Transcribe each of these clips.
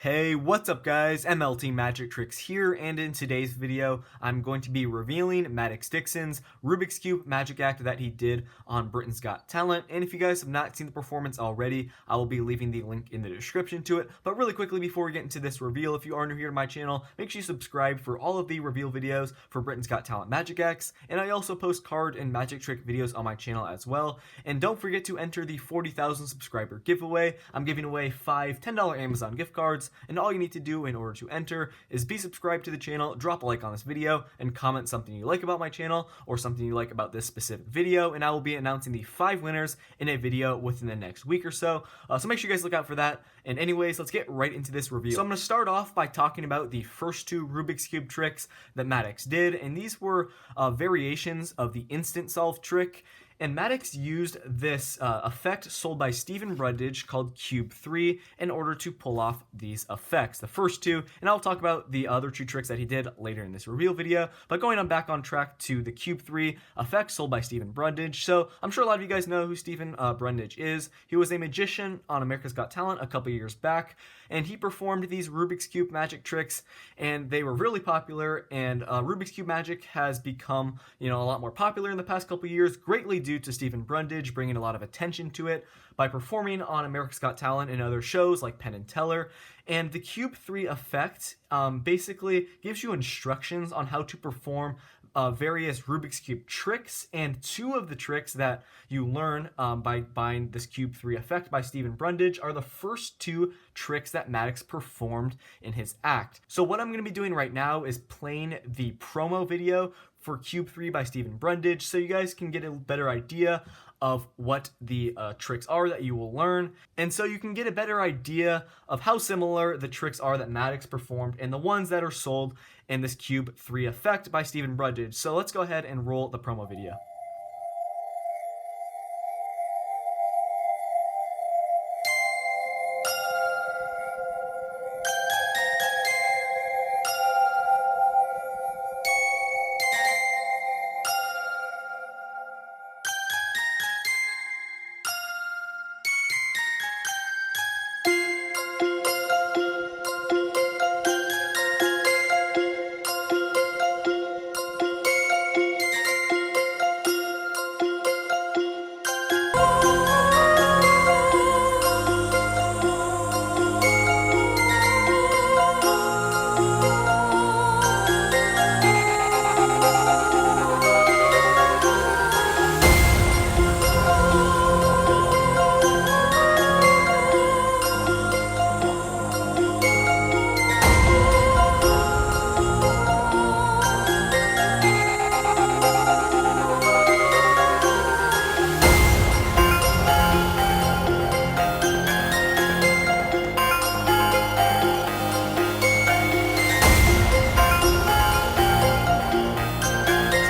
Hey, what's up guys? mltmagictricks here, and in today's video, I'm going to be revealing Maddox Dixon's Rubik's Cube magic act that he did on Britain's Got Talent. And if you guys have not seen the performance already, I will be leaving the link in the description to it. But really quickly, before we get into this reveal, if you are new here to my channel, make sure you subscribe for all of the reveal videos for Britain's Got Talent magic acts. And I also post card and magic trick videos on my channel as well. And don't forget to enter the 40,000 subscriber giveaway. I'm giving away 5 $10 Amazon gift cards. And all you need to do in order to enter is be subscribed to the channel, drop a like on this video, and comment something you like about my channel or something you like about this specific video, and I will be announcing the 5 winners in a video within the next week or so. So make sure you guys look out for that. And anyways, let's get right into this review. So I'm going to start off by talking about the first 2 Rubik's Cube tricks that Maddox did, and these were variations of the instant solve trick. And Maddox used this effect sold by Stephen Brundage called Cube 3 in order to pull off these effects. The first 2, and I'll talk about the other 2 tricks that he did later in this reveal video. But going on back on track to the Cube 3 effect sold by Stephen Brundage. So I'm sure a lot of you guys know who Stephen Brundage is. He was a magician on America's Got Talent a couple years back, and he performed these Rubik's Cube magic tricks, and they were really popular. And Rubik's Cube magic has become, a lot more popular in the past couple years, greatly due to Stephen Brundage bringing a lot of attention to it by performing on America's Got Talent and other shows like Penn and Teller. And the Cube 3 effect basically gives you instructions on how to perform various Rubik's Cube tricks, and 2 of the tricks that you learn by buying this Cube 3 effect by Stephen Brundage are the first 2 tricks that Maddox performed in his act. So what I'm going to be doing right now is playing the promo video for Cube 3 by Stephen Brundage, so you guys can get a better idea of what the tricks are that you will learn, and so you can get a better idea of how similar the tricks are that Maddox performed and the ones that are sold in this Cube 3 effect by Stephen Brundage. So let's go ahead and roll the promo video.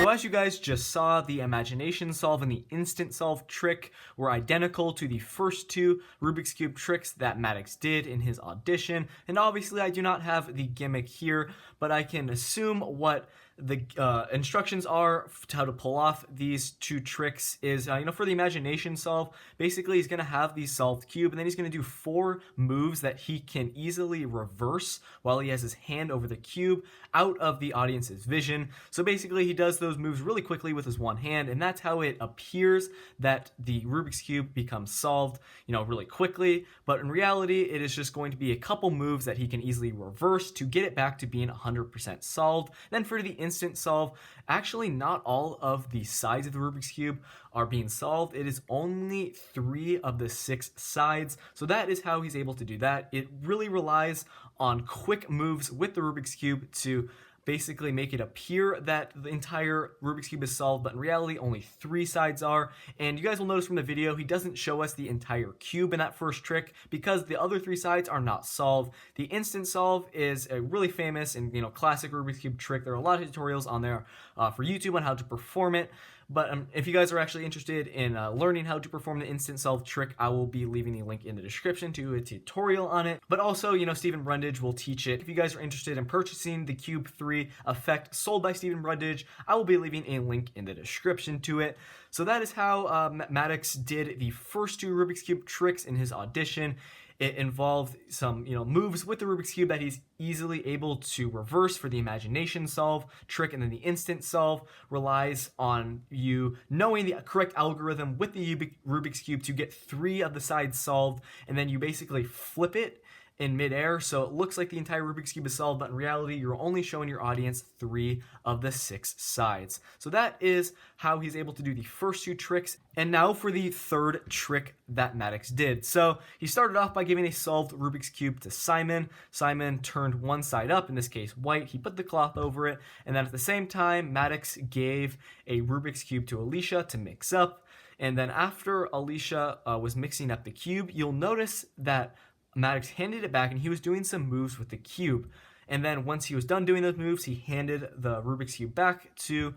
As you guys just saw, the imagination solve and the instant solve trick were identical to the first 2 Rubik's Cube tricks that Maddox did in his audition. And obviously I do not have the gimmick here, but I can assume what the instructions are to how to pull off these 2 tricks is, for the imagination solve, basically he's going to have the solved cube, and then he's going to do 4 moves that he can easily reverse while he has his hand over the cube out of the audience's vision. So basically he does those moves really quickly with his one hand, and that's how it appears that the Rubik's Cube becomes solved, really quickly. But in reality, it is just going to be a couple moves that he can easily reverse to get it back to being 100% solved. Then for the instant solve, actually not all of the sides of the Rubik's Cube are being solved. It is only 3 of the 6 sides. So that is how he's able to do that. It really relies on quick moves with the Rubik's Cube to basically make it appear that the entire Rubik's Cube is solved, but in reality only 3 sides are. And you guys will notice from the video, he doesn't show us the entire cube in that first trick because the other 3 sides are not solved. The instant solve is a really famous and classic Rubik's Cube trick. There are a lot of tutorials on there for YouTube on how to perform it. But if you guys are actually interested in learning how to perform the instant solve trick, I will be leaving the link in the description to a tutorial on it. But also, Stephen Brundage will teach it. If you guys are interested in purchasing the Cube 3 effect sold by Stephen Brundage, I will be leaving a link in the description to it. So that is how Maddox did the first 2 Rubik's Cube tricks in his audition. It involved some, moves with the Rubik's Cube that he's easily able to reverse for the imagination solve trick, and then the instant solve relies on you knowing the correct algorithm with the Rubik's Cube to get 3 of the sides solved, and then you basically flip it in midair, so it looks like the entire Rubik's Cube is solved, but in reality, you're only showing your audience 3 of the 6 sides. So that is how he's able to do the first 2 tricks. And now for the third trick that Maddox did. So he started off by giving a solved Rubik's Cube to Simon. Simon turned one side up, in this case white. He put the cloth over it, and then at the same time, Maddox gave a Rubik's Cube to Alicia to mix up. And then after Alicia was mixing up the cube, you'll notice that Maddox handed it back and he was doing some moves with the cube. And then once he was done doing those moves, he handed the Rubik's Cube back to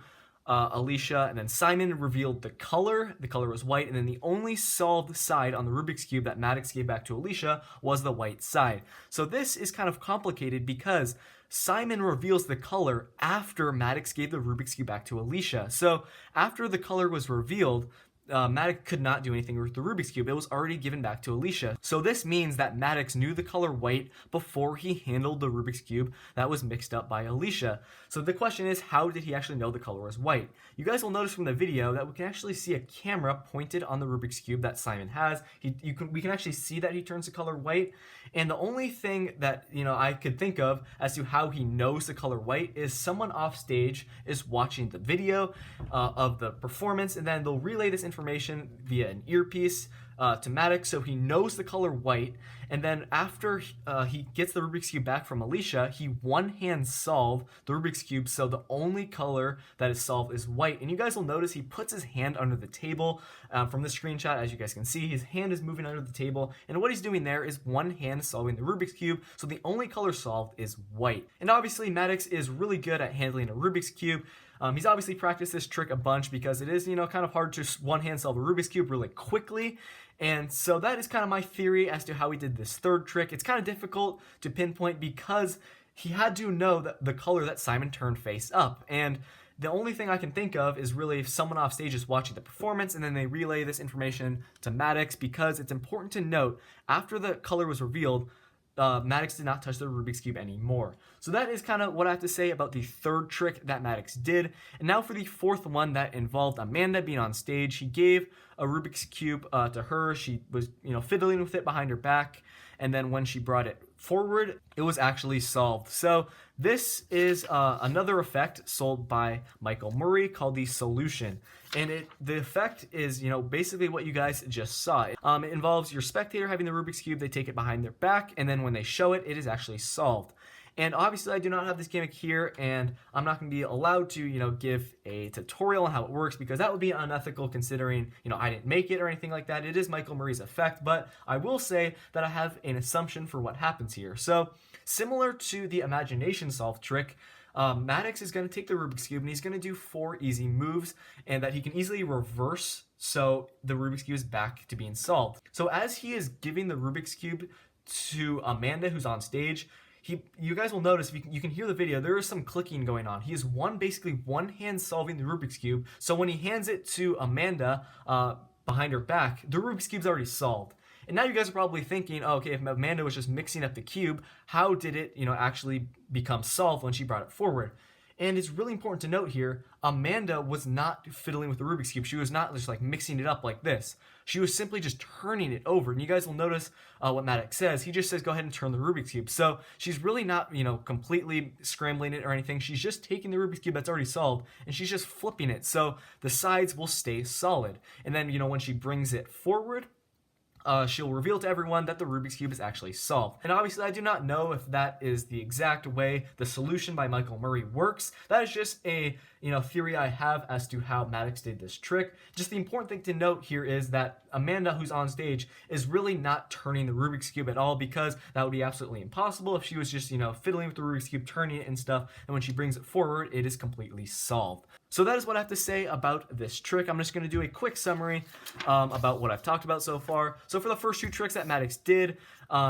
Alicia, and then Simon revealed the color. The color was white, and then the only solved side on the Rubik's Cube that Maddox gave back to Alicia was the white side. So this is kind of complicated because Simon reveals the color after Maddox gave the Rubik's Cube back to Alicia. So after the color was revealed, Maddox could not do anything with the Rubik's Cube. It was already given back to Alicia. So this means that Maddox knew the color white before he handled the Rubik's Cube that was mixed up by Alicia. So the question is, how did he actually know the color was white? You guys will notice from the video that we can actually see a camera pointed on the Rubik's Cube that Simon has. We can actually see that he turns the color white. And the only thing that I could think of as to how he knows the color white is someone off stage is watching the video of the performance, and then they'll relay this information via an earpiece to Maddox, so he knows the color white. And then after he gets the Rubik's Cube back from Alicia, he one-hand solved the Rubik's Cube, so the only color that is solved is white. And you guys will notice he puts his hand under the table. From this screenshot, as you guys can see, his hand is moving under the table, and what he's doing there is one hand solving the Rubik's Cube, so the only color solved is white. And obviously Maddox is really good at handling a Rubik's Cube. He's obviously practiced this trick a bunch because it is, kind of hard to one-hand solve a Rubik's Cube really quickly. And so that is kind of my theory as to how he did this third trick. It's kind of difficult to pinpoint because he had to know that the color that Simon turned face up. And the only thing I can think of is really if someone off stage is watching the performance and then they relay this information to Maddox, because it's important to note after the color was revealed, Maddox did not touch the Rubik's Cube anymore. So that is kind of what I have to say about the third trick that Maddox did. And now for the fourth one that involved Amanda being on stage. He gave a Rubik's Cube to her. She was, fiddling with it behind her back. And then when she brought it forward, it was actually solved. So this is another effect sold by Michael Murray called the solution. And the effect is, basically what you guys just saw. It involves your spectator having the Rubik's Cube, they take it behind their back, and then when they show it, it is actually solved. And obviously I do not have this gimmick here, and I'm not going to be allowed to, give a tutorial on how it works, because that would be unethical considering, I didn't make it or anything like that. It is Michael Murray's effect, but I will say that I have an assumption for what happens here. So similar to the imagination solve trick, Maddox is going to take the Rubik's Cube and he's going to do 4 easy moves, and that he can easily reverse, so the Rubik's Cube is back to being solved. So as he is giving the Rubik's Cube to Amanda, who's on stage, you guys will notice, if you can hear the video, there is some clicking going on. He is basically one hand solving the Rubik's Cube. So when he hands it to Amanda behind her back, the Rubik's Cube's already solved. And now you guys are probably thinking, oh, okay, if Amanda was just mixing up the cube, how did it, actually become solved when she brought it forward? And it's really important to note here, Amanda was not fiddling with the Rubik's Cube. She was not just like mixing it up like this. She was simply just turning it over. And you guys will notice what Maddox says. He just says, go ahead and turn the Rubik's Cube. So she's really not, completely scrambling it or anything. She's just taking the Rubik's Cube that's already solved and she's just flipping it. So the sides will stay solid. And then, when she brings it forward, she'll reveal to everyone that the Rubik's Cube is actually solved. And obviously I do not know if that is the exact way the solution by Michael Murray works. That is just a theory I have as to how Maddox did this trick. Just the important thing to note here is that Amanda, who's on stage, is really not turning the Rubik's Cube at all, because that would be absolutely impossible if she was just fiddling with the Rubik's Cube, turning it and stuff, and when she brings it forward, it is completely solved. So that is what I have to say about this trick. I'm just going to do a quick summary about what I've talked about so far. So for the first 2 tricks that Maddox did,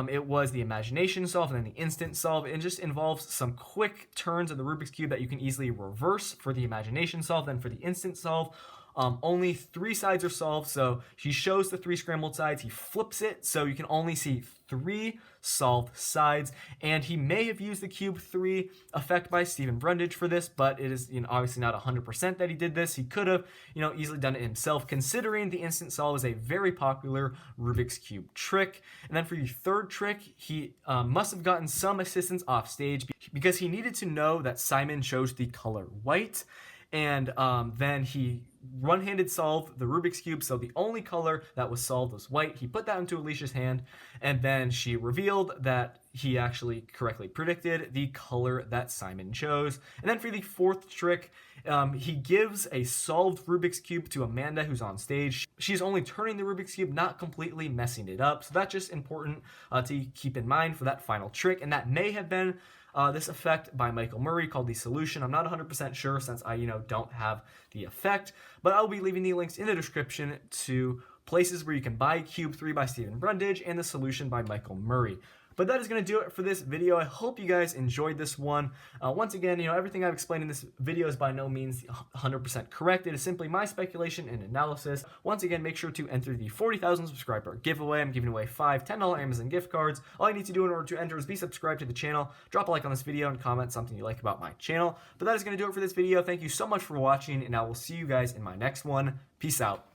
it was the imagination solve and then the instant solve. It just involves some quick turns of the Rubik's Cube that you can easily reverse for the imagination solve. Then for the instant solve, only 3 sides are solved, so he shows the 3 scrambled sides, he flips it, so you can only see 3 solved sides, and he may have used the cube 3 effect by Stephen Brundage for this, but it is obviously not 100% that he did this. He could have easily done it himself, considering the instant solve is a very popular Rubik's Cube trick. And then for the third trick, he must have gotten some assistance off stage because he needed to know that Simon chose the color white, and then he one-handed solved the Rubik's Cube, so the only color that was solved was white. He put that into Alicia's hand, and then she revealed that he actually correctly predicted the color that Simon chose. And then for the fourth trick, he gives a solved Rubik's Cube to Amanda, who's on stage. She's only turning the Rubik's Cube, not completely messing it up, so that's just important to keep in mind for that final trick, and that may have been this effect by Michael Murray called the Solution. I'm not 100% sure since I, don't have the effect, but I'll be leaving the links in the description to places where you can buy Cube 3 by Stephen Brundage and the Solution by Michael Murray. But that is going to do it for this video. I hope you guys enjoyed this one. Once again, everything I've explained in this video is by no means 100% correct. It is simply my speculation and analysis. Once again, make sure to enter the 40,000 subscriber giveaway. I'm giving away 5 $10 Amazon gift cards. All you need to do in order to enter is be subscribed to the channel, drop a like on this video, and comment something you like about my channel. But that is going to do it for this video. Thank you so much for watching, and I will see you guys in my next one. Peace out.